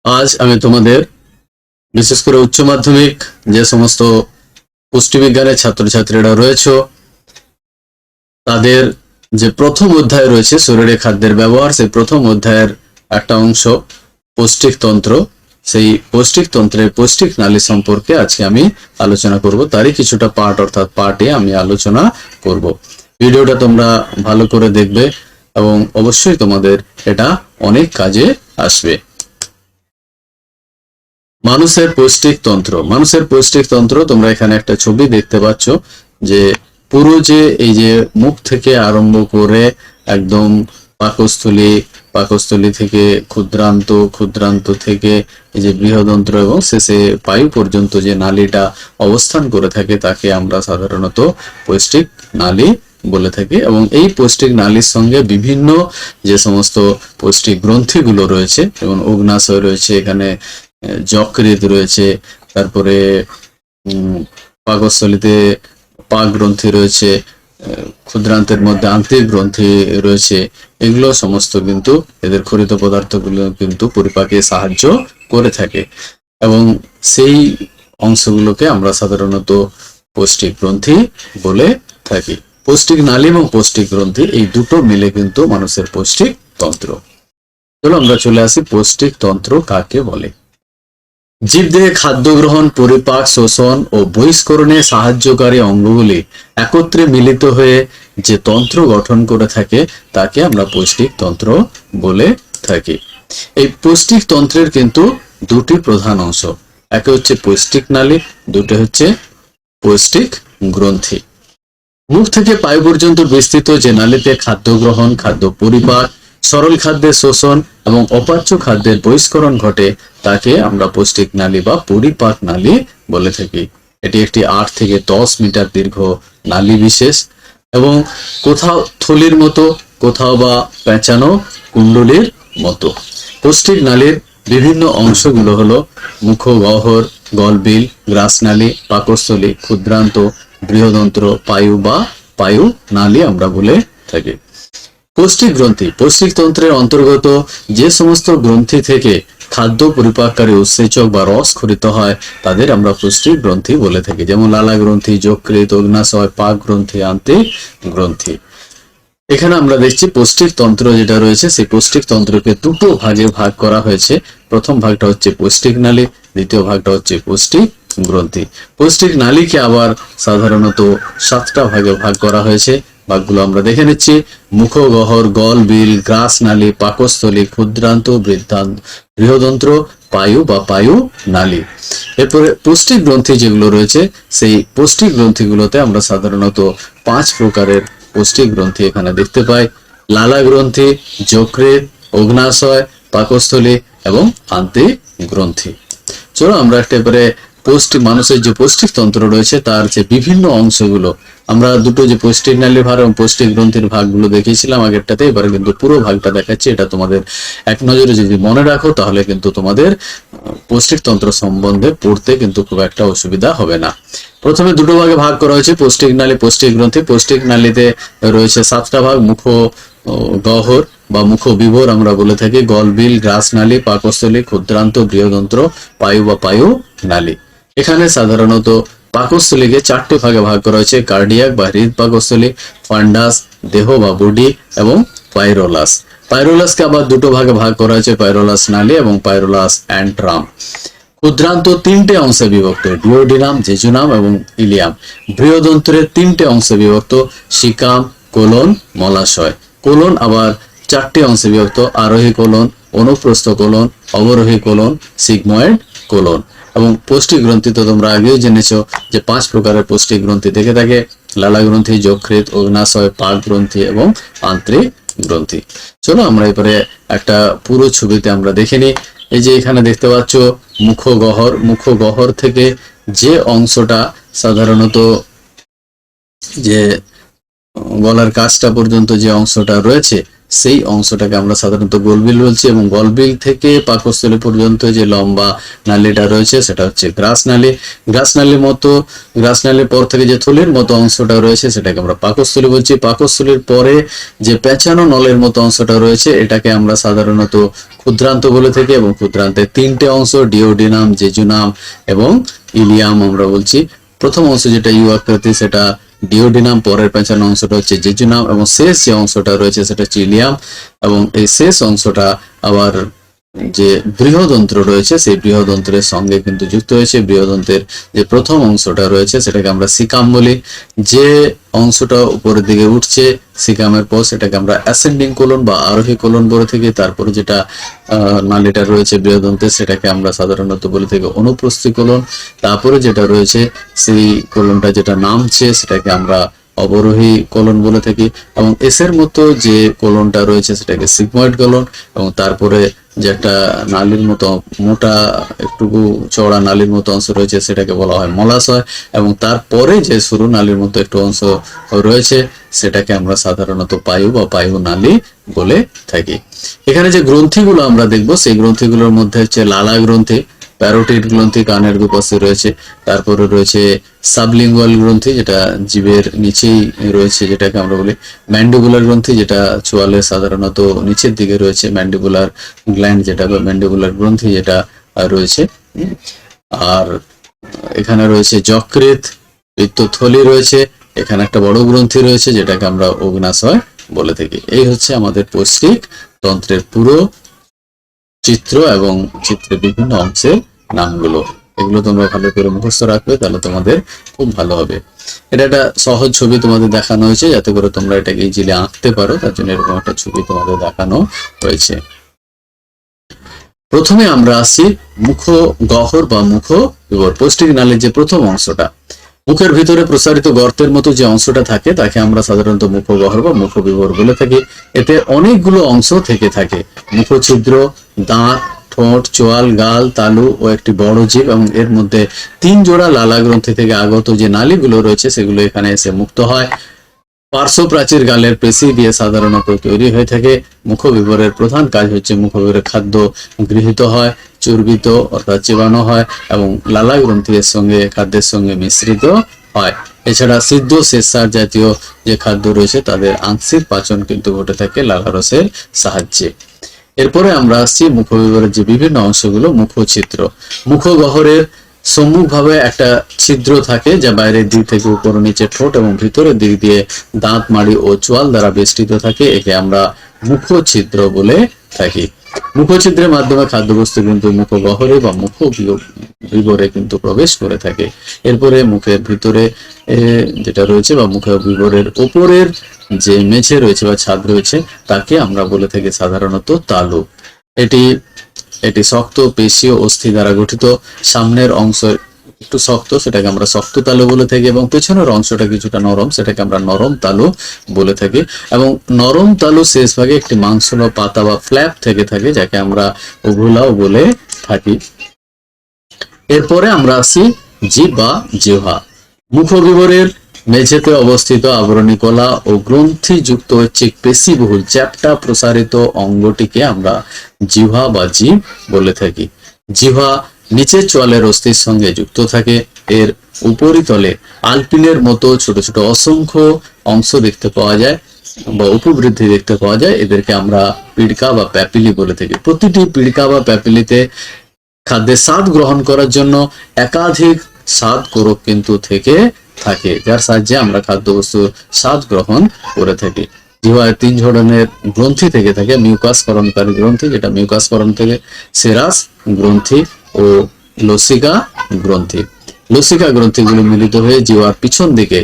আজ আমি তোমাদের বিশেষ করে উচ্চ মাধ্যমিক যে সমস্ত পুষ্টিবিজ্ঞানের ছাত্রছাত্রীরা রয়েছে তাদের যে প্রথম অধ্যায় রয়েছে শরীরে খাদ্যের ব্যবহার, সেই প্রথম অধ্যায়ের একটা অংশ পৌষ্টিক তন্ত্র, সেই পৌষ্টিক তন্ত্রের পৌষ্টিক নালী সম্পর্কে আজকে আমি আলোচনা করব। তারই কিছুটা পার্ট অর্থাৎ পার্টে আমি আলোচনা করব। ভিডিওটা তোমরা ভালো করে দেখবে এবং অবশ্যই তোমাদের এটা অনেক কাজে আসবে। মানুষের পৌষ্টিক তন্ত্র, মানুষের পৌষ্টিক তন্ত্র তোমরা এখানে একটা ছবি দেখতে পাচ্ছ যে পুরো যে এই যে মুখ থেকে আরম্ভ করে একদম পাকস্থলী, পাকস্থলী থেকে ক্ষুদ্রান্ত, ক্ষুদ্রান্ত থেকে এই যে বৃহদন্ত্র এবং শেষে পায়ু পর্যন্ত যে নালীটা অবস্থান করে থাকে তাকে আমরা সাধারণত পৌষ্টিক নালী বলে থাকি। এবং এই পৌষ্টিক নালীর সঙ্গে বিভিন্ন যে সমস্ত পৌষ্টিক গ্রন্থিগুলো রয়েছে, যেমন অগ্নাশয় রয়েছে, এখানে যকৃৎ রয়েছে, তারপরে পাকস্থলীতে পাক গ্রন্থি রয়েছে, ক্ষুদ্রান্তের মধ্যে আন্তরিক গ্রন্থি রয়েছে, এগুলো সমস্ত কিন্তু এদের খরিত পদার্থগুলো কিন্তু পরিপাকে সাহায্য করে থাকে এবং সেই অংশগুলোকে আমরা সাধারণত পৌষ্টিক গ্রন্থি বলে থাকি। পৌষ্টিক নালী এবং পৌষ্টিক গ্রন্থি এই দুটো মিলে কিন্তু মানুষের পৌষ্টিক তন্ত্র। চলো আমরা চলে আসি পৌষ্টিক তন্ত্র কাকে বলে। জীবদেহে খাদ্য গ্রহণ, পরিপাক, শোষণ ও বহিষ্করণে সাহায্যকারী অঙ্গগুলি একত্রে মিলিত হয়ে যে তন্ত্র গঠন করে থাকে তাকে আমরা পৌষ্টিক তন্ত্র বলে থাকি। এই পৌষ্টিক তন্ত্রের কিন্তু দুটি প্রধান অংশ, একে হচ্ছে পৌষ্টিক নালী, দুটো হচ্ছে পৌষ্টিক গ্রন্থি। মুখ থেকে পায়ু পর্যন্ত বিস্তৃত যে নালীতে খাদ্য গ্রহণ, খাদ্য পরিপাক, সরল খাদ্যের শোষণ এবং অপাচ্য খাদ্যের বহিষ্করণ ঘটে তাকে আমরা পৌষ্টিক নালী বা পরিপাক নালী বলে থাকি। এটি একটি 8 থেকে 10 মিটার দীর্ঘ নালী বিশেষ এবং কোথাও থলির মতো, কোথাও বা পেঁচানো কুণ্ডলীর মতো। পৌষ্টিক নালীর বিভিন্ন অংশগুলো হলো মুখগহ্বর, গলবিল, গ্রাসনালী, পাকস্থলী, ক্ষুদ্রান্ত, বৃহদন্ত্র, পায়ু বা পায়ু নালী আমরা বলে থাকি। পৌষ্টিক গ্রন্থি, পৌষ্টিক তন্ত্রের অন্তর্গত যে সমস্ত গ্রন্থি থেকে খাদ্য পরিপাককারী উৎসেচক বা রস খরিত হয় তাদের আমরা পৌষ্টিক গ্রন্থি বলে থাকি, যেমন লালা গ্রন্থি, যকৃৎ, অগ্নাশয়, পাক গ্রন্থি, আন্তিক গ্রন্থি। এখানে আমরা দেখছি পৌষ্টিক তন্ত্র যেটা রয়েছে সেই পৌষ্টিক তন্ত্রকে দুটো ভাগে ভাগ করা হয়েছে। প্রথম ভাগটা হচ্ছে পৌষ্টিক নালী, দ্বিতীয় ভাগটা হচ্ছে পৌষ্টিক গ্রন্থি। পৌষ্টিক নালীকে আবার সাধারণত 7টা ভাগে ভাগ করা হয়েছে। ভাগগুলো আমরা দেখে নিচ্ছি। মুখগহ্বর, গলবিল, গ্রাসনালী, পাকস্থলী, ক্ষুদ্রান্ত, বৃহদন্ত্র, পায়ু বা পায়ু নালী। এরপরে পৌষ্টিক গ্রন্থি যেগুলো রয়েছে সেই পৌষ্টিক গ্রন্থিগুলোতে আমরা সাধারণত 5 প্রকারের পৌষ্টিক গ্রন্থি এখানে দেখতে পাই। লালা গ্রন্থি, যকৃৎ, অগ্নাশয়, পাকস্থলী এবং আন্তিক গ্রন্থি। চলো আমরা এবারে মানুষের যে পৌষ্টিক তন্ত্র রয়েছে তার যে বিভিন্ন অংশগুলো, আমরা দুটো যে পৌষ্টিক নালীর ভাগ এবং পৌষ্টিক গ্রন্থির ভাগগুলো দেখিয়েছিলাম আগেরটাতে, এবারে কিন্তু পুরো ভাগটা দেখাচ্ছি। এটা তোমাদের এক নজরে যদি মনে রাখো তাহলে কিন্তু তোমাদের পৌষ্টিক তন্ত্র সম্বন্ধে পড়তে কিন্তু খুব একটা অসুবিধা হবে না। প্রথমে দুটো ভাগে ভাগ করা হয়েছে, পৌষ্টিক নালী, পৌষ্টিক গ্রন্থি। পৌষ্টিক নালীতে রয়েছে 7টা ভাগ। মুখগহ্বর বা মুখবিভর আমরা বলে থাকি, গলবিল, গ্রাসনালী, পাকস্থলী, ক্ষুদ্রান্ত, বৃহদন্ত্র, পায়ু বা পায়ু নালী। এখানে সাধারণত পাকস্থলীকে 4টে ভাগে ভাগ করা হয়েছে, কার্ডিয়াক বা হৃদ পাকস্থলী, ফান্ডাস দেহ বা বডি এবং পাইরোলাস। পাইরোলাসকে আবার দুটো ভাগে ভাগ করা হয়েছে, পাইরোলাস নালী এবং পাইরোলাস অ্যান্ট্রাম। ক্ষুদ্রান্ত 3টে অংশে বিভক্ত, ডিওডিনাম, জেজুনাম এবং ইলিয়াম। বৃহদন্ত্রের 3টে অংশে বিভক্ত, সিকাম, কোলন, মলাশয়। কোলন আবার 4টে অংশে বিভক্ত, আরোহী কোলন, অনুপ্রস্থ কোলন, অবরোহী কোলন, সিগময়েড কোলন। এবং পৌষ্টিক গ্রন্থি তো তোমরা আগেও জেনেছো যে 5 প্রকারের পৌষ্টিক গ্রন্থি থেকে থাকে, লালা গ্রন্থি, যকৃৎ, অগ্নাশয়, পাক গ্রন্থি এবং আন্ত্রিক গ্রন্থি। চলো আমরা এবারে একটা পুরো ছবিতে আমরা দেখে নিই। এই যে এখানে দেখতে পাচ্ছ মুখগহ্বর, মুখগহ্বর থেকে যে অংশটা সাধারণত যে গলার কাছটা পর্যন্ত যে অংশটা রয়েছে সেই অংশটাকে আমরা সাধারণত গলবিল বলছি, এবং গলবিল থেকে পাকস্থলী পর্যন্ত যে লম্বা নালীটা রয়েছে সেটা হচ্ছে গ্রাসনালী। গ্রাসনালীর পর থেকে যে থলির মতো অংশটা রয়েছে সেটাকে আমরা পাকস্থলী বলছি। পাকস্থলীর পরে যে পেঁচানো নলের মতো অংশটা রয়েছে এটাকে আমরা সাধারণত ক্ষুদ্রান্ত বলে থাকি, এবং ক্ষুদ্রান্তের তিনটে অংশ ডিওডিনাম, জেজুনাম এবং ইলিয়াম আমরা বলছি। প্রথম অংশ যেটা ইউ আকৃতি সেটা ডিওডিনাম, পরের পেঁচানো অংশটা হচ্ছে জেজুনাম, এবং শেষ যে অংশটা রয়েছে সেটা হচ্ছে ইলিয়াম। এবং এই শেষ অংশটা আবার যে বৃহদন্ত্র রয়েছে সেই বৃহদন্ত্রের সঙ্গে কিন্তু যুক্ত হয়েছে। বৃহদন্ত্রের যে প্রথম অংশটা রয়েছে সেটাকে আমরা সিকাম বলি। যে অংশটা উপরের দিকে উঠছে সিকামের পর সেটাকে আমরা অ্যাসেন্ডিং কোলন বা আরোহী কোলন বলে থাকি। তারপরে যেটা নালীটা রয়েছে বৃহদন্ত্রের সেটাকে আমরা সাধারণত বলে থাকি অনুপ্রস্থি কোলন। তারপরে যেটা রয়েছে সেই কোলনটা যেটা নামছে সেটাকে আমরা অবরোহী কোলন বলে থাকি, এবং এসের মতো যে কোলনটা রয়েছে সেটাকে সিগময়েড কোলন, এবং তারপরে যে একটা নালীর মতো মোটা একটুকু চওড়া নালীর মতো অংশ রয়েছে সেটাকে বলা হয় মলাশয়, এবং তারপরে যে সরু নালীর মতো একটু অংশ রয়েছে সেটাকে আমরা সাধারণত পায়ু বা পায়ু নালী বলে থাকি। এখানে যে গ্রন্থিগুলো আমরা দেখবো সেই গ্রন্থিগুলোর মধ্যে হচ্ছে লালা গ্রন্থি, প্যারোটিড গ্রন্থি কানের দুপাশে রয়েছে, তারপরে রয়েছে সাবলিঙ্গুয়াল গ্রন্থি যেটা জিভের নিচেই রয়েছে যেটাকে আমরা বলি, ম্যান্ডিবুলার গ্রন্থি যেটা চোয়ালের সাধারণত নিচের দিকে রয়েছে, ম্যান্ডিবুলার গ্ল্যান্ড যেটা বা ম্যান্ডিবুলার গ্রন্থি যেটা রয়েছে। আর এখানে রয়েছে যকৃৎ, পিত্তথলি রয়েছে, এখানে একটা বড় গ্রন্থি রয়েছে যেটাকে আমরা অগ্নাশয় বলে থাকি। এই হচ্ছে আমাদের পৌষ্টিক তন্ত্রের পুরো চিত্র এবং চিত্রের বিভিন্ন অংশের নামগুলো। এগুলো তোমরা ভালো করে মুখস্থ রাখবে, তাহলে তোমাদের খুব ভালো হবে। এটা একটা সহজ ছবি তোমাদের দেখানো হয়েছে যাতে করে তোমরা এটাকে ইজিলি আঁকতে পারো, তার জন্য এরকম একটা ছবি তোমাদের দেখানো হয়েছে। প্রথমে আমরা আসছি মুখ গহ্বর বা মুখ বিবর। পৌষ্টিক নালীর যে প্রথম অংশটা, মুখের ভিতরে প্রসারিত গর্তের মতো যে অংশটা থাকে তাকে আমরা সাধারণত মুখ গহ্বর বা মুখ বিবর বলে থাকি। এতে অনেকগুলো অংশ থেকে থাকে, মুখ ছিদ্র, দাঁত, ঠোঁট, চোয়াল, গাল, তালু ও একটি বড় জিভ, এবং এর মধ্যে 3 জোড়া লালা গ্রন্থি থেকে আগত যে নালীগুলো রয়েছে সেগুলো এখানে এসে মুক্ত হয়। পার্শ্ব প্রাচীর গালের পেশি দিয়ে সাধারণত তৈরি হয়ে থাকে। মুখবিবরের প্রধান কাজ হচ্ছে মুখবিবরের খাদ্য গৃহীত হয়, চর্বিত অর্থাৎ চেবানো হয়, এবং লালা গ্রন্থির সঙ্গে খাদ্যের সঙ্গে মিশ্রিত হয়। এছাড়া সিদ্ধ শ্বেতসার জাতীয় যে খাদ্য রয়েছে তাদের আংশিক পাচন কিন্তু ঘটে থাকে লালারসের সাহায্যে। এরপরে আমরা আসছি মুখবিবরের যে বিভিন্ন অংশগুলো, মুখছিদ্র। মুখগহ্বরের সম্মুখভাবে একটা ছিদ্র থাকে যা বাইরের দিক থেকে উপর নিচে ঠোঁট এবং ভিতরের দিক দিয়ে দাঁত, মাড়ি ও চোয়াল দ্বারা বেষ্টিত থাকে। একে আমরা মুখছিদ্র বলে থাকি। মুখছিদ্রের মাধ্যমে খাদ্যবস্তু কিন্তু মুখগহ্বরে বা মুখ বিবরে কিন্তু প্রবেশ করে থাকে। এরপরে মুখের ভিতরে যেটা রয়েছে বা মুখ বিবরের উপরের যে মেঝে রয়েছে বা ছাদ রয়েছে তাকে আমরা বলে থাকি সাধারণত তালু। এটি শক্ত পেশি ও অস্থি দ্বারা গঠিত। সামনের অংশ একটু শক্ত, সেটাকে আমরা শক্ত তালু বলে থাকি, এবং পেছনের অংশটা কিছুটা নরম, সেটাকে আমরা নরম তালু বলে থাকি। এবং নরম তালু শেষ ভাগে একটি মাংসল পাতা বা ফ্ল্যাপ থেকে থাকে যাকে আমরা ওভুলাও বলে থাকি। এরপরে আমরা আসি জিভ বা জিহ্বা। মুখবিবরের মেঝেতে অবস্থিত আবরণী কলা ও গ্রন্থি যুক্ত ঐচ্ছিক পেশিবহুল চ্যাপ্টা প্রসারিত অঙ্গটিকে আমরা জিহ্বা বা জিভ বলে থাকি। জিহ্বা নিচের চোয়ালের অস্থির সঙ্গে যুক্ত থাকে। এর উপরিতলে আলপিলের মতো ছোট ছোট অসংখ্য অংশ দেখতে পাওয়া যায় বা উপবৃদ্ধি দেখতে পাওয়া যায়। এদেরকে আমরা পিড়কা বা প্যাপিলি বলে থাকি। প্রতিটি পিড়কা বা প্যাপিলিতে খাদ্যের স্বাদ গ্রহণ করার জন্য একাধিক স্বাদ কোরক কিন্তু থেকে থাকে, যার সাহায্যে আমরা খাদ্যবস্তুর স্বাদ গ্রহণ করে থাকি। জিহ্বার 3 ধরনের গ্রন্থি থেকে থাকে, মিউকাসকরণকারী গ্রন্থি যেটা মিউকাসকরণ থেকে, সেরাস গ্রন্থি ও লসিকা গ্রন্থি। লসিকা গ্রন্থিগুলো মিলিত হয়ে জিহ্বার পিছন দিকে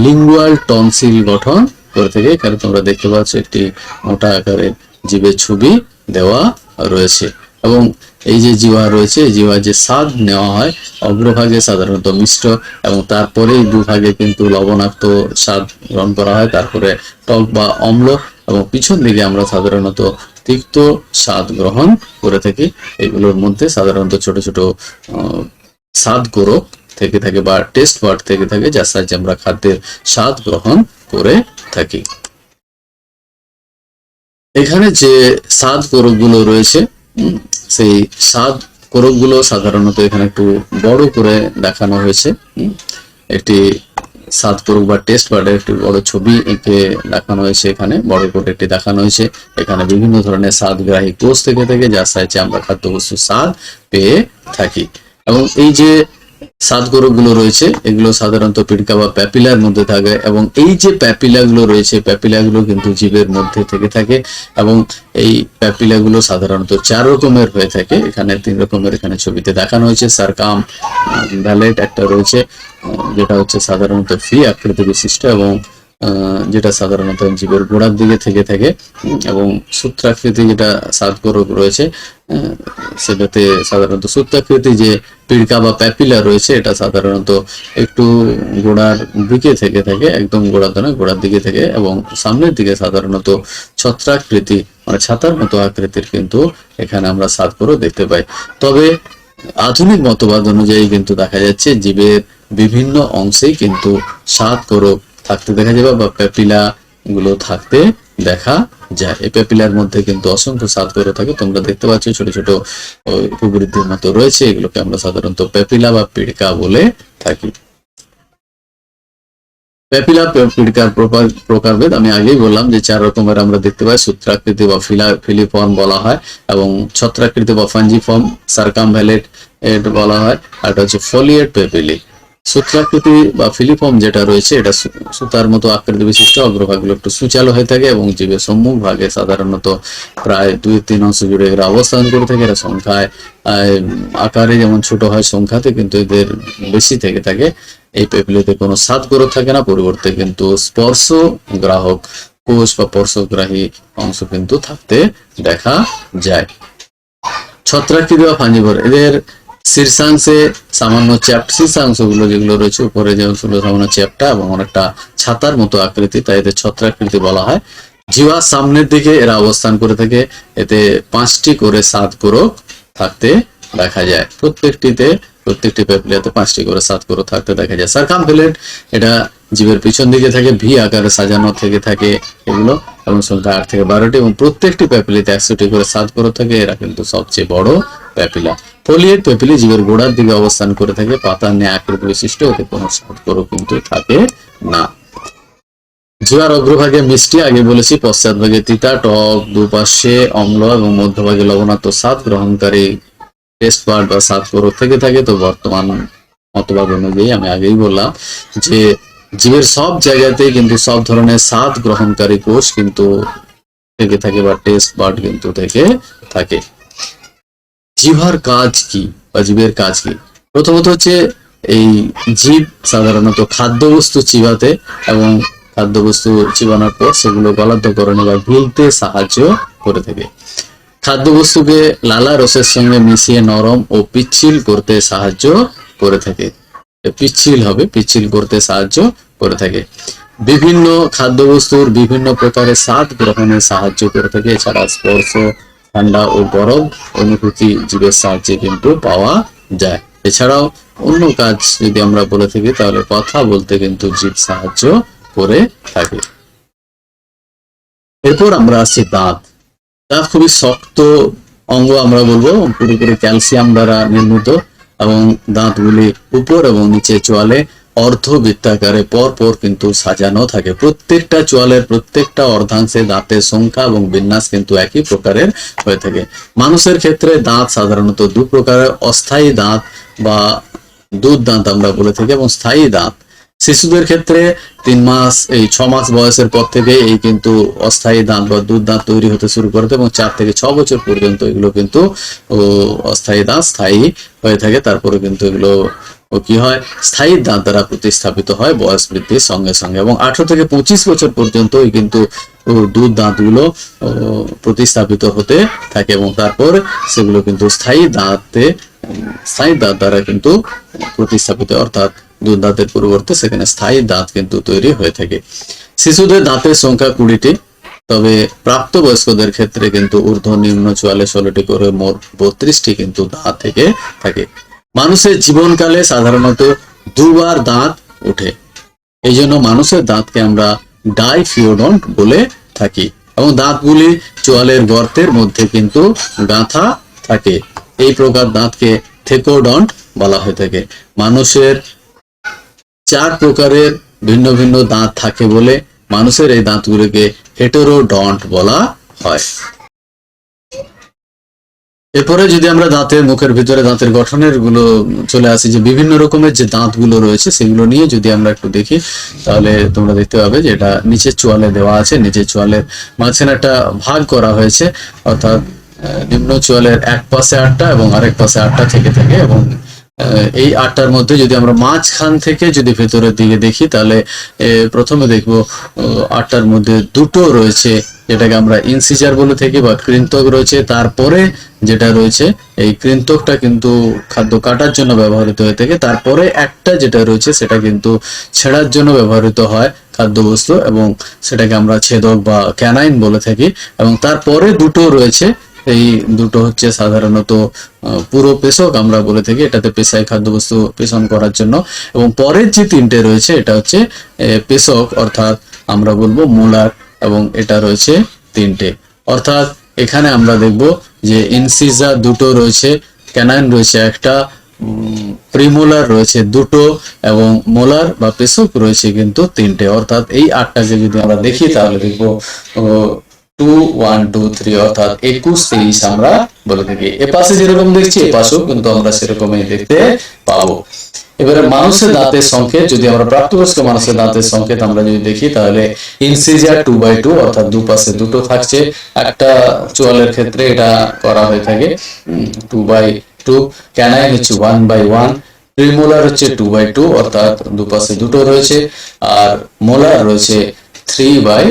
লিঙ্গুয়াল টনসিল গঠন করে থাকে। এখানে তোমরা দেখতে পাচ্ছ একটি মোটা আকারের জিভের ছবি দেওয়া রয়েছে। এবং এই যে জিহ্বা রয়েছে, জিহ্বার যে স্বাদ নেওয়া হয় অগ্রভাগে সাধারণত মিষ্ট, এবং তারপরেই দুভাগে কিন্তু লবণাক্ত স্বাদ গ্রহণ করা হয়, তারপরে টক বা অম্ল, এবং পিছন দিকে আমরা সাধারণত তিক্ত স্বাদ গ্রহণ করে থাকি। এগুলোর মধ্যে সাধারণত ছোট ছোট স্বাদ গোলক থেকে থাকে বা টেস্ট বাড থেকে থাকে, যার সাহায্যে আমরা খাদ্যের স্বাদ গ্রহণ করে থাকি। এখানে যে স্বাদ কোরকগুলো রয়েছে, সেই স্বাদ কোরকগুলো সাধারণত এখানে একটু বড় করে দেখানো হয়েছে। একটি স্বাদ কোরক বা টেস্ট বার্ডের একটি বড় ছবি এঁকে দেখানো হয়েছে, এখানে বড় করে একটি দেখানো হয়েছে। এখানে বিভিন্ন ধরনের স্বাদগ্রাহী কোষ থেকে থাকে, যার সাহায্যে আমরা খাদ্যবস্তুর স্বাদ পেয়ে থাকি। এবং এই যে স্বাদ কোরকগুলো রয়েছে, এগুলো সাধারণত পিড়কা বা প্যাপিলার মধ্যে থাকে, এবং এই যে প্যাপিলাগুলো রয়েছে, প্যাপিলাগুলো কিন্তু জীবের মধ্যে থেকে থাকে, এবং এই প্যাপিলাগুলো সাধারণত 4 রকমের হয়ে থাকে। এখানে 3 রকমের এখানে ছবিতে দেখানো হয়েছে। সার্কাম ভ্যালেট একটা রয়েছে, যেটা হচ্ছে সাধারণত ভি আকৃতি বিশিষ্ট, এবং যেটা সাধারণত জীবের গোড়ার দিকে থেকে থাকে, এবং সূত্রাকৃতি যেটা স্বাদ কোরক রয়েছে, সেটাতে সাধারণত সূত্রাকৃতি যে পিড়কা বা প্যাপিলা রয়েছে, এটা সাধারণত একটু গোড়ার দিকে থেকে থাকে, একদম গোড়া নয়, গোড়ার দিকে থেকে, এবং সামনের দিকে সাধারণত ছত্রাকৃতি মানে ছাতার মতো আকৃতির কিন্তু এখানে আমরা স্বাদ কোরক দেখতে পাই। তবে আধুনিক মতবাদ অনুযায়ী কিন্তু দেখা যাচ্ছে জীবের বিভিন্ন অংশেই কিন্তু স্বাদ কোরক থাকতে দেখা যাবে, বা প্যাপিলা গুলো থাকতে দেখা যায়। এই প্যাপিলার মধ্যে কিন্তু অসংখ্য স্বাদ কোরক থাকে, তোমরা দেখতে পাচ্ছ ছোট ছোট উপবৃদ্ধির মতো রয়েছে। এগুলোকে আমরা সাধারণত প্যাপিলা বা পিড়কা বলে থাকি। প্যাপিলা পিড়কার প্রকারভেদ আমি আগেই বললাম যে 4 রকমের আমরা দেখতে পাই। সূত্রাকৃতি বা ফিলিফর্ম বলা হয়, এবং ছত্রাকৃতি বা ফাঞ্জিফর্ম সার্কামভ্যালেট বলা হয়, আর এটা হচ্ছে ফোলিয়েট প্যাপিলি। সূত্রাকৃতি বা ফিলিফর্ম যেটা রয়েছে, এটা সুতার মতো আকৃতি বিশিষ্ট, অগ্রভাগগুলো একটু সুচালো হয়ে থাকে, এবং জীবের সম্মুখ ভাগে সাধারণত প্রায় 2-3 অংশ জুড়ে এরা অবস্থান করে থাকে। এরা সংখ্যায় আকারে যেমন ছোট হয়, সংখ্যাতে কিন্তু এদের বেশি থেকে থাকে। এই প্যাপিলাতে কোনো স্বাদ কোরক থাকে না, পরিবর্তে কিন্তু স্পর্শ গ্রাহক কোষ বা স্পর্শগ্রাহী অংশ কিন্তু থাকতে দেখা যায়। ছত্রাকৃতি বা ফাঞ্জিভর, এদের শীর্ষাংশে সামান্য শীর্ষাংশগুলো যেগুলো রয়েছে উপরে যেগুলো সামান্য চ্যাপ্টা এবং অনেকটা ছাতার মতো আকৃতি, তাই এদের ছত্রাকৃতি বলা হয়। জিহ্বার সামনের দিকে এরা অবস্থান করে থাকে। এতে 5টি করে স্বাদ কোরক থাকতে দেখা যায়। প্রত্যেকটি প্যাপিলাতে 5টি করে স্বাদ কোরক থাকতে দেখা যায়। সার্কামভ্যালেট, এটা জীবের পিছন দিকে থাকে, ভি আকারে সাজানো থেকে থাকে এগুলো, এবং সংখ্যা 8 থেকে 12টি, এবং প্রত্যেকটি প্যাপিলিতে 100টি করে স্বাদ কোরক থাকে। এরা কিন্তু সবচেয়ে বড় প্যাপিলা। ফোলিয়েট প্যাপিলি জীবের গোড়ার দিকে অবস্থান করে থাকে, পাতার ন্যায় আকৃতি বিশিষ্ট, এতে কোনো স্বাদ কোরক কিন্তু থাকে না। জিহ্বার অগ্রভাগে মিষ্টি আগে বলেছি, পশ্চাৎভাগে তিতা টক, দুপাশে অম্ল এবং মধ্যভাগে লবণাক্ত স্বাদ গ্রহণকারী টেস্ট বার্ড বা স্বাদ কোরক থেকে থাকে। তো বর্তমান মতবাদ অনুযায়ী আমি আগেই বললাম যে জীবের সব জায়গাতেই কিন্তু সব ধরনের স্বাদ গ্রহণকারী কোষ কিন্তু থেকে থাকে, বা টেস্ট বার্ড কিন্তু থেকে থাকে। জিহ্বার কাজ কি বা জীবের কাজ কি? প্রথমত হচ্ছে এই জীব সাধারণত খাদ্যবস্তু চিবাতে এবং খাদ্যবস্তু চিবানোর পর সেগুলো গলাধঃকরণে বা গিলতে সাহায্য করে থাকে। খাদ্যবস্তুকে লালা রসের সঙ্গে মিশিয়ে নরম ও পিচ্ছিল করতে সাহায্য করে থাকে। পিচ্ছিল করতে সাহায্য করে থাকে। বিভিন্ন খাদ্যবস্তুর বিভিন্ন প্রকারের স্বাদ গ্রহণে সাহায্য করে থাকে। এছাড়া স্পর্শ, ঠান্ডা ও গরম অনুভূতি জীবের সাহায্যে কিন্তু পাওয়া যায়। এছাড়াও অন্য কাজ যদি আমরা বলে থাকি, তাহলে কথা বলতে কিন্তু জীব সাহায্য করে থাকে। এরপর আমরা আসছি দাঁত। দাঁত খুবই শক্ত অঙ্গ আমরা বলবো, পুরোপুরি ক্যালসিয়াম দ্বারা নির্মিত, এবং দাঁতগুলি উপর এবং নিচে চোয়ালে অর্ধবৃত্তাকারে পর কিন্তু সাজানো থাকে। প্রত্যেকটা চোয়ালের প্রত্যেকটা অর্ধাংশে দাঁতের সংখ্যা এবং বিন্যাস কিন্তু একই প্রকারের হয়ে থাকে। মানুষের ক্ষেত্রে দাঁত সাধারণত 2 প্রকারের, অস্থায়ী দাঁত বা দুধ দাঁত আমরা বলে থাকি, এবং স্থায়ী দাঁত। শিশুদের ক্ষেত্রে 6 মাস বয়সের পর থেকে এই কিন্তু অস্থায়ী দাঁত বা দুধ দাঁত তৈরি হতে শুরু করে, এবং 4 থেকে 6 বছর পর্যন্ত এগুলো কিন্তু অস্থায়ী দাঁত স্থায়ী হয়ে থাকে। তারপরে কিন্তু এগুলো কি হয়, স্থায়ী দাঁত দ্বারা প্রতিস্থাপিত হয় বয়স বৃদ্ধির সঙ্গে সঙ্গে, এবং 18 থেকে 25 বছর পর্যন্ত কিন্তু দুধ দাঁতগুলো প্রতিস্থাপিত হতে থাকে, এবং তারপর সেগুলো কিন্তু স্থায়ী দাঁত দ্বারা কিন্তু প্রতিস্থাপিত, অর্থাৎ দুধ দাঁতের পরিবর্তে সেখানে স্থায়ী দাঁত কিন্তু তৈরি হয়ে থাকে। শিশুদের দাঁতের সংখ্যা 20টি, তবে প্রাপ্তবয়স্কদের ক্ষেত্রে কিন্তু ঊর্ধ্ব নিম্ন চোয়ালে 16টি করে মোট 32টি কিন্তু দাঁত থেকে থাকে। মানুষের জীবনকালে সাধারণত 2 বার দাঁত ওঠে, এই জন্য মানুষের দাঁতকে আমরা ডাইফিওডন্ট বলে থাকি। এবং দাঁতগুলি চোয়ালের গর্তের মধ্যে কিন্তু গাঁথা থাকে। এই প্রকার দাঁতকে থেকোডন্ট বলা হয়ে থাকে। মানুষের 4 প্রকারের ভিন্ন ভিন্ন দাঁত থাকে বলে মানুষের এই দাঁতগুলিকে হেটেরোডন্ট বলা হয়। এরপরে যদি আমরা দাঁতের মুখের ভিতরে দাঁতের গঠনের গুলো চলে আসি, যে বিভিন্ন রকমের যে দাঁতগুলো রয়েছে সেগুলো নিয়ে যদি আমরা একটু দেখি, তাহলে তোমরা দেখতে পাবে যে এটা নিচের চোয়ালে দেওয়া আছে। নিচের চোয়ালের মাঝখানে একটা ভাগ করা হয়েছে, অর্থাৎ নিম্ন চোয়ালের এক পাশে 8টা এবং আরেক পাশে 8টা থেকে থাকে। এবং এই 8টার মধ্যে যদি আমরা মাঝখান থেকে যদি ভেতরের দিকে দেখি, তাহলে প্রথমে দেখবো 8টার মধ্যে দুটো রয়েছে, যেটাকে আমরা ইনসিজার বলে থাকি বা কৃন্তক রয়েছে। তারপরে যেটা রয়েছে, এই কৃন্তকটা কিন্তু খাদ্য কাটার জন্য ব্যবহৃত হয়ে থাকে। তারপরে একটা যেটা রয়েছে সেটা কিন্তু ছেঁড়ার জন্য ব্যবহৃত হয় খাদ্যবস্তু, এবং সেটাকে আমরা ছেদক বা ক্যানাইন বলে থাকি। এবং তারপরে দুটো রয়েছে, এই দুটো হচ্ছে সাধারণত পুরো পেশক আমরা বলে থাকি, এটাতে পেশায় খাদ্যবস্তু পেষণ করার জন্য। এবং পরের যে 3টে রয়েছে এটা হচ্ছে পেশক, অর্থাৎ আমরা বলবো মোলার, এবং এটা রয়েছে 3টে। অর্থাৎ এখানে আমরা দেখব যে ইনসিজার দুটো রয়েছে, ক্যানাইন রয়েছে একটা, প্রিমোলার রয়েছে দুটো, এবং মোলার বা পেশক রয়েছে কিন্তু 3টে। অর্থাৎ এই 8টাকে যদি আমরা দেখি তাহলে দেখবো 2 1 2 3, অর্থাৎ 21 23 আমরা বলে থাকি। এপাশে যেরকম দেখছি এপাশেও কিন্তু আমরা সেরকমই দেখতে পাবো। এবারে মানুষের দাঁতের সংকেত, যদি আমরা প্রাপ্তবয়স্ক মানুষের দাঁতের সংকেত আমরা যদি দেখি, তাহলে ইনসিজার 2/2, অর্থাৎ দুপাশে দুটো থাকছে। একটা চোয়ালের ক্ষেত্রে এটা করা হয়ে থাকে 2/2, ক্যানাইন হচ্ছে 1/1, প্রিমোলার হচ্ছে 2/2, অর্থাৎ দুপাশে দুটো রয়েছে, আর মোলার রয়েছে 3/3।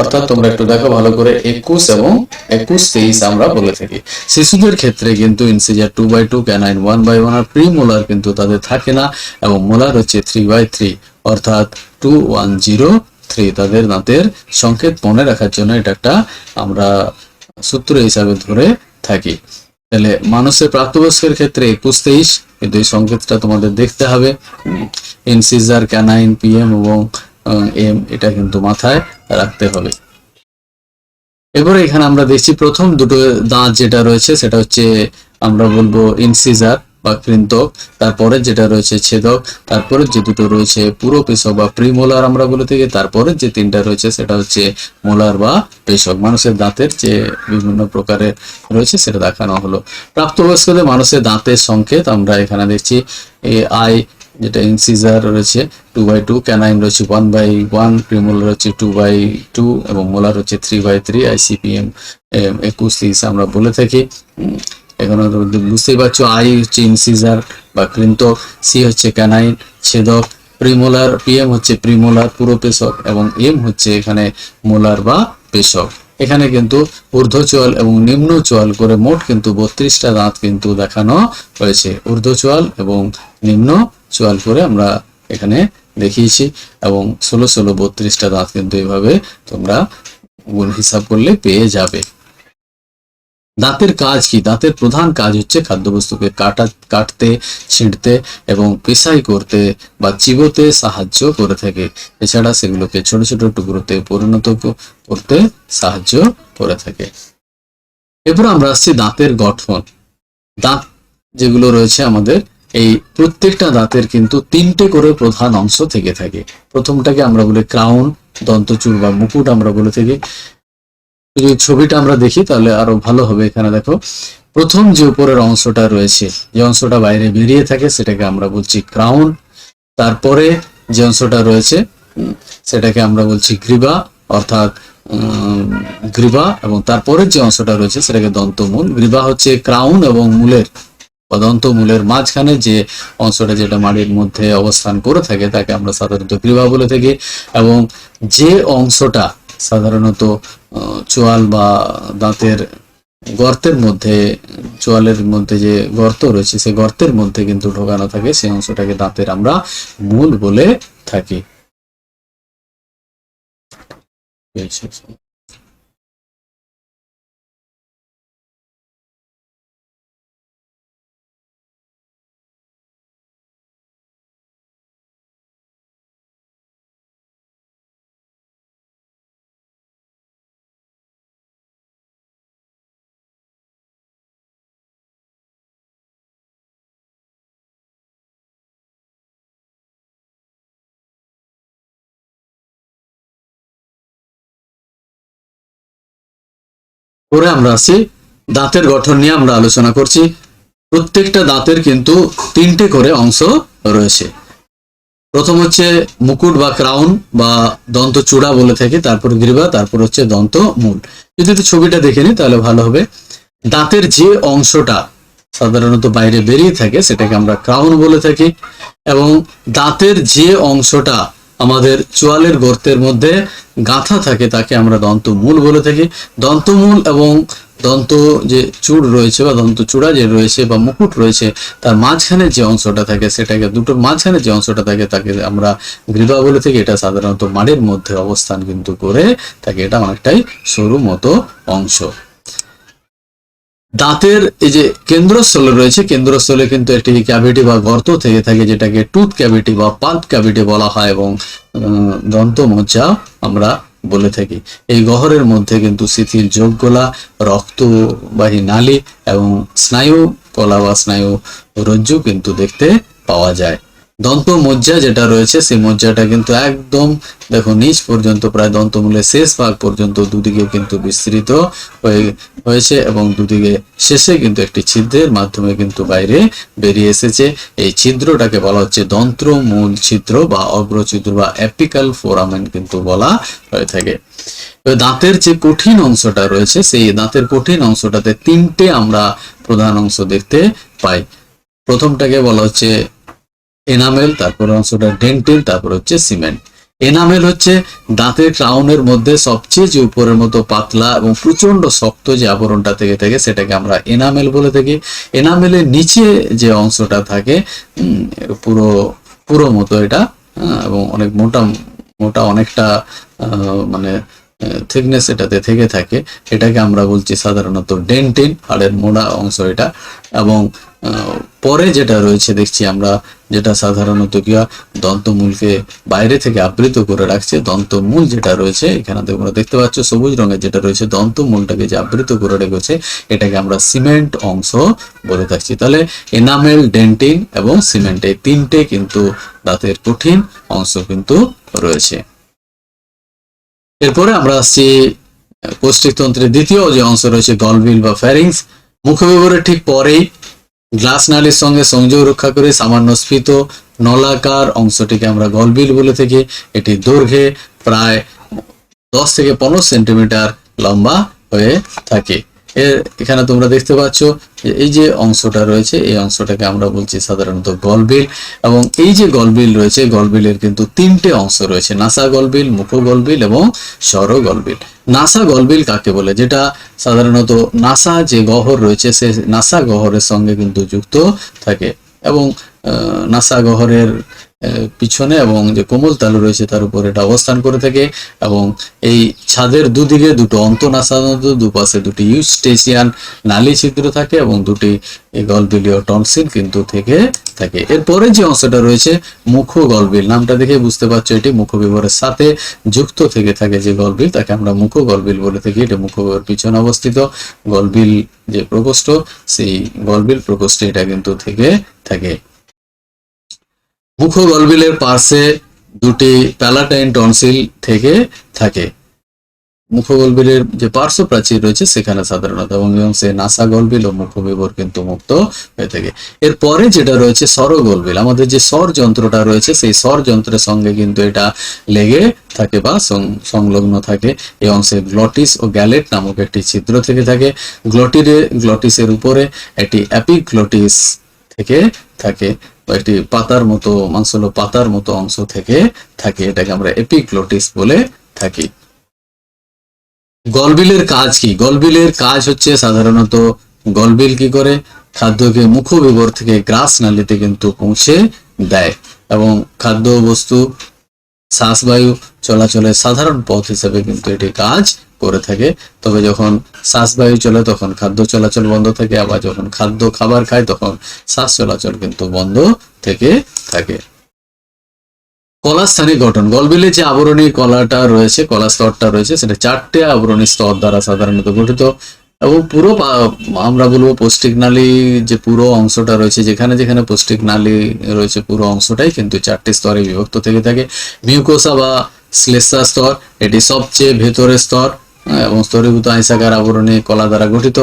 অর্থাৎ তোমরা একটু দেখো ভালো করে, 21 এবং 21 23 আমরা বলে থাকি। শিশুদের ক্ষেত্রে কিন্তু ইনসিজার 2/2, ক্যানাইন 1/1, আর প্রিমোলার কিন্তু তাদের থাকে না, এবং মোলার হচ্ছে 3/3, অর্থাৎ 2103। তাদের দাঁতের সংকেত মনে রাখার জন্য এটা একটা আমরা সূত্র হিসাবে ধরে থাকি। তাহলে মানুষের প্রাপ্তবয়স্কের ক্ষেত্রে 21 23, কিন্তু এই সংকেতটা তোমাদের দেখতে হবে। ইনসিজার, ক্যানাইন, পিএম এবং এম, এটা কিন্তু মাথায় রাখতে হবে। এবারে এখানে আমরা দেখছি প্রথম দুটো দাঁত যেটা রয়েছে সেটা হচ্ছে আমরা বলবো ইনসিজার বা কৃন্তক, তারপরে যেটা রয়েছে ছেদক, তারপরে যে দুটো রয়েছে পুরো পেশক বা প্রিমোলার আমরা বলে থাকি, তারপরে যে 3টা রয়েছে সেটা হচ্ছে মোলার বা পেশক। মানুষের দাঁতের যে বিভিন্ন প্রকারের রয়েছে সেটা দেখানো হলো। প্রাপ্তবয়স্কদের মানুষের দাঁতের সংকেত আমরা এখানে দেখছি আই, যেটা ইনসিজার রয়েছে 2/2, ক্যানাইন রয়েছে 1/1, প্রিমোলার হচ্ছে 2/2, এবং মোলার হচ্ছে 3/3, আইসিপিএম 21 30 আমরা বলে থাকি। এখানে বুঝতেই পারছো, আই হচ্ছে ইনসিজার বা কৃন্তক, সি হচ্ছে ক্যানাইন ছেদক, প্রিমোলার, পিএম হচ্ছে প্রিমোলার পুরো পেশক, এবং এম হচ্ছে এখানে মোলার বা পেশক। এখানে কিন্তু ঊর্ধ্ব চোয়াল এবং নিম্ন চোয়াল করে মোট কিন্তু 32টা দাঁত কিন্তু দেখানো হয়েছে। ঊর্ধ্ব চোয়াল এবং নিম্ন চোয়াল করে আমরা এখানে দেখিয়েছি, এবং 16 16 32টা দাঁত কিন্তু এইভাবে তোমরা গুণ হিসাব করলে পেয়ে যাবে। দাঁতের কাজ কি? দাঁতের প্রধান কাজ হচ্ছে খাদ্যবস্তুকে কাটতে, ছিঁড়তে এবং পেশাই করতে বা চিবোতে সাহায্য করে থাকে। এছাড়া সেগুলোকে ছোট ছোট টুকরোতে পরিণত করতে সাহায্য করে থাকে। এরপর আমরা আসছি দাঁতের গঠন। দাঁত যেগুলো রয়েছে আমাদের, এই প্রত্যেকটা দাঁতের কিন্তু 3টে করে প্রধান অংশ থেকে থাকে। প্রথমটাকে আমরা বলি ক্রাউন, দন্তচূড় বা মুকুট আমরা বলে থাকি। যদি ছবিটা আমরা দেখি তাহলে আরো ভালো হবে। এখানে দেখো, প্রথম যে উপরের অংশটা রয়েছে, যে অংশটা বাইরে বেরিয়ে থাকে সেটাকে আমরা বলছি ক্রাউন। তারপরে যে অংশটা রয়েছে সেটাকে আমরা বলছি গ্রীবা, অর্থাৎ গ্রীবা, এবং তারপরের যে অংশটা রয়েছে সেটাকে দন্তমূল। গ্রীবা হচ্ছে ক্রাউন এবং মূলের বা দন্তমূলের মাঝখানে যে অংশটা, যেটা মাড়ির মধ্যে অবস্থান করে থাকে, তাকে আমরা সাধারণত গ্রীবা বলে থাকি। এবং যে অংশটা সাধারণত চোয়াল বা দাঁতের গর্তের মধ্যে, চোয়ালের মধ্যে যে গর্ত রয়েছে সেই গর্তের মধ্যে কিন্তু ঢোকানো থাকে, সেই অংশটাকে দাঁতের আমরা মূল বলে থাকি। পরে আমরা আসি দাঁতের গঠন নিয়ে আমরা আলোচনা করছি। প্রত্যেকটা দাঁতের কিন্তু 3টে করে অংশ রয়েছে। প্রথম হচ্ছে মুকুট বা ক্রাউন বা দন্ত চূড়া বলে থাকি, তারপর গ্রীবা, তারপর হচ্ছে দন্ত মূল। যদি একটু ছবিটা দেখে নিই তাহলে ভালো হবে। দাঁতের যে অংশটা সাধারণত বাইরে বেরিয়ে থাকে সেটাকে আমরা ক্রাউন বলে থাকি, এবং দাঁতের যে অংশটা আমাদের চোয়ালের গর্তের মধ্যে গাঁথা থাকে তাকে আমরা দন্তমূল বলে থাকি। দন্তমূল এবং দন্ত যে চূড় রয়েছে বা দন্ত চূড়া যে রয়েছে বা মুকুট রয়েছে তার মাঝখানে যে অংশটা থাকে সেটাকে, দুটোর মাঝখানে যে অংশটা থাকে তাকে আমরা গ্রীবা বলে থাকি। এটা সাধারণত মাড়ির মধ্যে অবস্থান কিন্তু করে থাকে, এটা অনেকটাই সরু মতো অংশ। দাঁতের এই যে কেন্দ্রস্থলে রয়েছে, কেন্দ্রস্থলে কিন্তু একটি ক্যাভিটি বা গর্ত থেকে থাকে যেটাকে টুথ ক্যাভিটি বা পাল্প ক্যাভিটি বলা হয়, এবং দন্ত মজ্জা আমরা বলে থাকি। এই গহ্বরের মধ্যে কিন্তু শিথিল যোগকলা, রক্তবাহী নালী এবং স্নায়ু কলা বা স্নায়ু রজ্জু কিন্তু দেখতে পাওয়া যায়। দন্ত মজ্জা যেটা রয়েছে সেই মজ্জাটা কিন্তু একদম দেখো নিচ পর্যন্ত, প্রায় দন্তমূলের শেষ ভাগ পর্যন্ত দুদিকে কিন্তু বিস্তৃত হয়েছে এবং দুদিকে শেষে কিন্তু একটি ছিদ্রের মাধ্যমে কিন্তু বাইরে বেরিয়ে এসেছে। এই ছিদ্রটাকে বলা হচ্ছে দন্তমূল ছিদ্র বা অগ্রছিদ্র বা অ্যাপিক্যাল ফোরামেন কিন্তু বলা হয়ে থাকে। দাঁতের যে কঠিন অংশটা রয়েছে সেই দাঁতের কঠিন অংশটাতে 3টে আমরা প্রধান অংশ দেখতে পাই। প্রথমটাকে বলা হচ্ছে এনামেল, তারপর অংশটা ডেন্টিন, তারপর হচ্ছে সিমেন্ট। এনামেল হচ্ছে দাঁতের ক্রাউনের মধ্যে সবচেয়ে যে উপরের মতো পাতলা এবং প্রচন্ড শক্ত যে আবরণটা থেকে থাকে সেটাকে আমরা এনামেল বলে থাকি। এনামেলের নিচে যে অংশটা থাকে পুরো পুরো মতো এটা, এবং অনেক মোটা মোটা অনেকটা মানে থিকনেস এটাতে থেকে থাকে, এটাকে আমরা বলছি সাধারণত ডেন্টিন, হাড়ের মোড়া অংশ এটা। এবং পরে যেটা রয়েছে দেখছি আমরা, যেটা সাধারণত কি দন্তমূলকে বাইরে থেকে আবৃত করে রাখছে, দন্তমূল যেটা রয়েছে এখানে তোমরা দেখতে পাচ্ছ সবুজ রঙের যেটা রয়েছে, দন্তমূলটাকে যে আবৃত করে রেখেছে এটাকে আমরা সিমেন্ট অংশ বলে থাকছি। তাহলে এনামেল, ডেন্টিন এবং সিমেন্ট এই 3টে কিন্তু দাঁতের কঠিন অংশ কিন্তু রয়েছে। এরপরে আমরা আসছি কৌষ্টিকতন্ত্রের দ্বিতীয় যে অংশ রয়েছে গলবিল বা ফ্যারিংস। মুখবিবরের ঠিক পরেই গ্লাস নালীর সঙ্গে সংযোগ রক্ষা করে সামান্য স্ফীত নলাকার অংশটিকে আমরা গলবিল বলে থাকি। এটি দৈর্ঘ্যে প্রায় 10 থেকে 15 সেন্টিমিটার লম্বা হয়ে থাকে। এখানে তোমরা দেখতে পাচ্ছ এই যে অংশটা রয়েছে এই অংশটাকে আমরা বলছি সাধারণত গলবিল, এবং এই যে গলবিল রয়েছে গলবিলের কিন্তু 3টে অংশ রয়েছে, নাসা গলবিল, মুখ গলবিল এবং সর গলবিল। নাসা গলবিল কাকে বলে? যেটা সাধারণত নাসা যে গহ্বর রয়েছে সে নাসা গহ্বরের সঙ্গে কিন্তু যুক্ত থাকে, এবং নাসা গহ্বরের পিছনে এবং যে কোমল তালু রয়েছে তার উপর এটা অবস্থান করে থাকে, এবং এই ছাদের দুদিকে দুটো অন্তনাসা, দুপাশে দুটি ইউস্টেশিয়ান নালী ছিদ্র থাকে এবং দুটি গলবিলীয় টনসিল কিন্তু থেকে থাকে। এরপরে যে অংশটা রয়েছে মুখ গলবিল, নামটা দেখে বুঝতে পারছো এটি মুখবিবরের সাথে যুক্ত থেকে থাকে যে গলবিল তাকে আমরা মুখ গলবিল বলে থাকি। এটা মুখবিবর পিছনে অবস্থিত গলবিল যে প্রকোষ্ঠ সেই গলবিল প্রকোষ্ঠে এটা কিন্তু থেকে থাকে। মুখ গলবিলের পাশে দুটি প্যালাটাইন টনসিল থেকে থাকে। মুখ গলবিলের যে পার্শ্ব প্রাচীর রয়েছে সেখানে সাধারণত এবং সে নাসা গলবিল ও মুখবিবর কিন্তু মুক্ত হয়ে থাকে। এরপরে যেটা রয়েছে স্বর গলবিল, আমাদের যে স্বর যন্ত্রটা রয়েছে সেই স্বর যন্ত্রের সঙ্গে কিন্তু এটা লেগে থাকে বা সংলগ্ন থাকে। এই অংশে গ্লটিস ও গ্যালেট নামক একটি ছিদ্র থেকে থাকে। গ্লটিসের উপরে একটি অ্যাপিগ্লটিস থেকে থাকে, একটি পাতার মতো মাংসলো পাতার মতো অংশ থেকে থাকে, এটাকে আমরা এপিগ্লটিস বলে থাকি। গলবিলের কাজ কি? গলবিলের কাজ হচ্ছে সাধারণত গলবিল কি করে খাদ্যকে মুখবিবর থেকে গ্রাস নালীতে কিন্তু পৌঁছে দেয়, এবং খাদ্য বস্তু শ্বাসবায়ু চলাচলের সাধারণ পথ হিসেবে কিন্তু এটি কাজ করে থাকে। তবে যখন শ্বাসবায়ু চলে তখন খাদ্য চলাচল বন্ধ থাকে, আবার যখন খাবার খায় তখন শ্বাস চলাচল কিন্তু বন্ধ থেকে থাকে। কলাস্থানিক গঠন, গলবিলে যে আবরণী কলাটা রয়েছে, কলা স্তরটা রয়েছে সেটা 4টে আবরণী স্তর দ্বারা সাধারণত গঠিত, এবং পুরো আমরা বলবো পৌষ্টিক নালী যে পুরো অংশটা রয়েছে, যেখানে যেখানে পৌষ্টিক নালী রয়েছে পুরো অংশটাই কিন্তু 4টে স্তরে বিভক্ত থেকে থাকে। মিউকোসা বা শ্লেষ্মা স্তর, এটি সবচেয়ে ভেতরের স্তর, এবং স্তরীভূত আইসাকার আবরণী কলা দ্বারা গঠিত।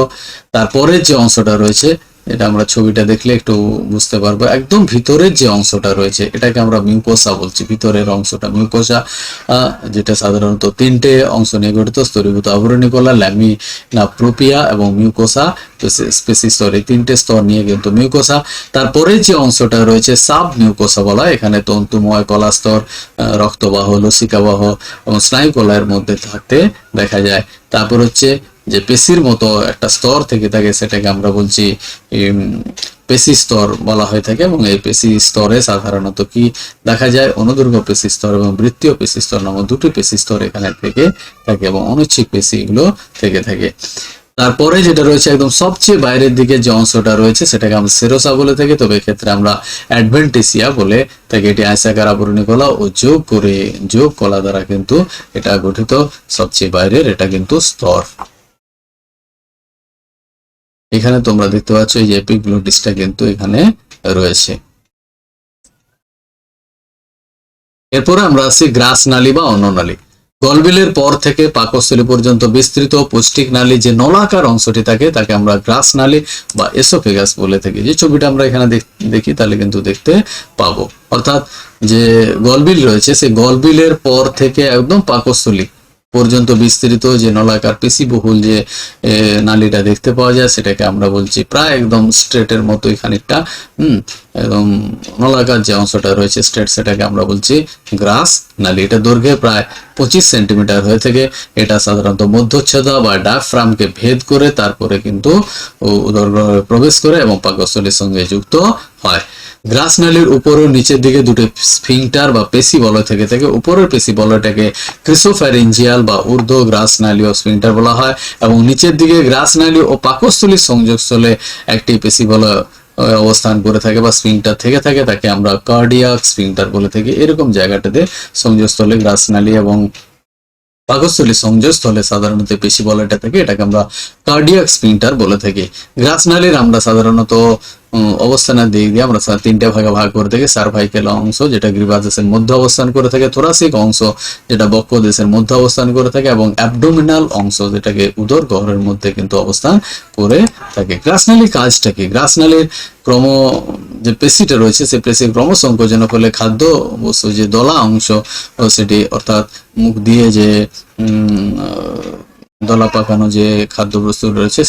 তারপরে যে অংশটা রয়েছে এটা আমরা ছবিটা দেখলে একটু বুঝতে পারবো, একদম ভিতরের যে অংশটা রয়েছে এটাকে আমরা মিউকোসা বলছি, ভিতরের অংশটা মিউকোসা, যেটা সাধারণত তিনটে অংশ নিয়ে গঠিত, স্তরীভূত আবরণী কলা, ল্যামিনা প্রোপিয়া এবং মিউকোসা স্পেসিস স্তর, এই তিনটে স্তর নিয়ে কিন্তু মিউকোসা। তারপরে যে অংশটা রয়েছে সাব মিউকোসা বলা, এখানে তন্তুময় কলা স্তর, রক্তবাহ, লসিকাবাহ এবং স্নায়ু কলার মধ্যে থাকতে দেখা যায়। তারপর হচ্ছে যে পেশির মতো একটা স্তর থেকে থাকে, সেটাকে আমরা বলছি পেশি স্তর বলা হয়ে থাকে। এবং এই পেশি স্তরে সাধারণত কি দেখা যায়, অনুদৈর্ঘ্য পেশি স্তর এবং বৃত্তীয় পেশি স্তর নামক দুটি পেশি স্তর এখানে থেকে থাকে এবং অনিচ্ছিক পেশি এগুলো থেকে থাকে। তারপরে যেটা রয়েছে একদম সবচেয়ে বাইরের দিকে যে অংশটা রয়েছে সেটাকে আমরা সেরোসা বলে থাকি, তবে এক্ষেত্রে আমরা অ্যাডভেন্টিসিয়া বলে থাকি। এটি আয়সাকার আবরণী কলা ও যোগ কলা দ্বারা কিন্তু এটা গঠিত, সবচেয়ে বাইরের এটা কিন্তু স্তর। এখানে তোমরা দেখতে পাচ্ছ এই যে এপিগ্লোটিসটা কিন্তু এখানে রয়েছে। এরপরে আমরা আসি গ্রাস নালী বা অন্ননালী। গলবিলের পর থেকে পাকস্থলী পর্যন্ত বিস্তৃত পৌষ্টিক নালী যে নলাকার অংশটি থাকে তাকে আমরা গ্রাস নালী বা এসোফেগাস বলে থাকি। যে ছবিটা আমরা এখানে দেখি তাহলে কিন্তু দেখতে পাবো, অর্থাৎ যে গলবিল রয়েছে সেই গলবিলের পর থেকে একদম পাকস্থলী পর্যন্ত বিস্তৃত যে নলাকার পেশিবহুল যে নালীটা দেখতে পাওয়া যায় সেটাকে আমরা বলছি প্রায় একদম স্ট্রেটের মতোই খানিকটা, একদম নলাকার যে অংশটা রয়েছে স্ট্রেট, সেটাকে আমরা বলছি গ্রাস নালী। এটা দৈর্ঘ্যে প্রায় 25 সেন্টিমিটার হয়ে থাকে। এটা সাধারণত মধ্যচ্ছেদা বা ডায়াফ্রামকে ভেদ করে তারপরে কিন্তু উদরগ্রহে প্রবেশ করে এবং পাকস্থলীর সঙ্গে যুক্ত হয়। গ্রাস নালীর উপর ও নিচের দিকে দুটো স্ফিংটার বা পেশি বলয় থেকে থাকে। উপরের পেশি বলয়টাকে ক্রিসোফ্যারিঞ্জিয়াল বা ঊর্ধ্ব গ্রাস নালী ও স্ফিংটার বলা হয় এবং নিচের দিকে গ্রাস নালী ও পাকস্থলীর সংযোগস্থলে একটি পেশি বলয় অবস্থান করে থাকে বা স্ফিংটার থেকে থাকে, তাকে আমরা কার্ডিয়াক স্ফিংটার বলে থাকি। এরকম জায়গাটাতে সংযোগস্থলে গ্রাস নালী এবং পাকস্থলী সংযোগস্থলে সাধারণত পেশি বলয়টা থাকে, এটাকে আমরা কার্ডিয়াক স্ফিংটার বলে থাকি। গ্রাস নালীর আমরা সাধারণত অবস্থানের দিক দিয়ে আমরা তিনটে ভাগে ভাগ করে থাকি। সার্ভাইকেল অংশ যেটা গ্রীবাদেশের মধ্যে অবস্থান করে থাকে, থোরাসিক অংশ যেটা বক্ষদেশের মধ্যে অবস্থান করে থাকে এবং অ্যাবডোমিনাল অংশ যেটাকে উদর গহ্বরের মধ্যে কিন্তু অবস্থান করে থাকে। গ্রাস নালীর কাজটা কি? গ্রাস নালীর ক্রম যে পেশিটা রয়েছে সেই পেশির ক্রম সংকোচনের ফলে খাদ্য বস্তু যে দলা অংশ সেটি অর্থাৎ মুখ দিয়ে যে দলা পাকানো যে খাদ্যবস্তু রয়েছে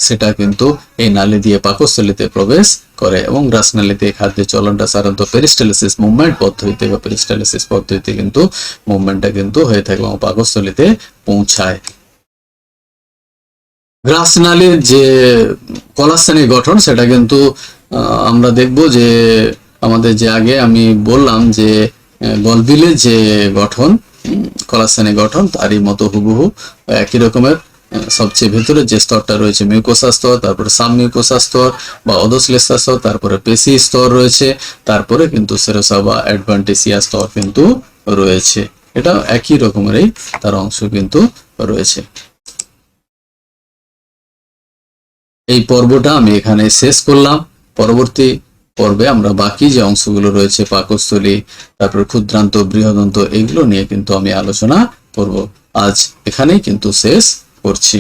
সেটা কিন্তু এই নালী দিয়ে পাকস্থলীতে প্রবেশ করে এবং গ্রাস নালীতে খাদ্যের চলনটা সাধারণত পেরিস্টালসিস মুভমেন্ট পদ্ধতিতে বা পেরিস্টালসিস পদ্ধতিতে কিন্তু মুভমেন্টটা কিন্তু হয়ে থাকে এবং পাকস্থলীতে পৌঁছায়। গ্রাস নালীর যে কলাস্থানিক গঠন সেটা কিন্তু আমরা দেখব যে আমাদের যে আগে আমি বললাম যে গলবিলের যে গঠন কলাস্থানিক গঠন তারই মতো হুবহু একই রকমের। সবচেয়ে ভেতরে যে স্তরটা রয়েছে মিউকোসা স্তর, তারপরে সাব মিউকোসা স্তর বা অধোশ্লেষ্মা স্তর, তারপরে পেশি স্তর রয়েছে, তারপরে কিন্তু সেরোসা বা অ্যাডভেন্টিসিয়া স্তর কিন্তু রয়েছে। এটা একই রকমেরই তার অংশ কিন্তু রয়েছে। এই পর্বটা আমি এখানে শেষ করলাম। পরবর্তী পর্বে আমরা বাকি যে অংশগুলো রয়েছে পাকস্থলী, তারপর ক্ষুদ্রান্ত, বৃহদন্ত, এগুলো নিয়ে কিন্তু আমি আলোচনা করব। আজ এখানেই কিন্তু শেষ করছি।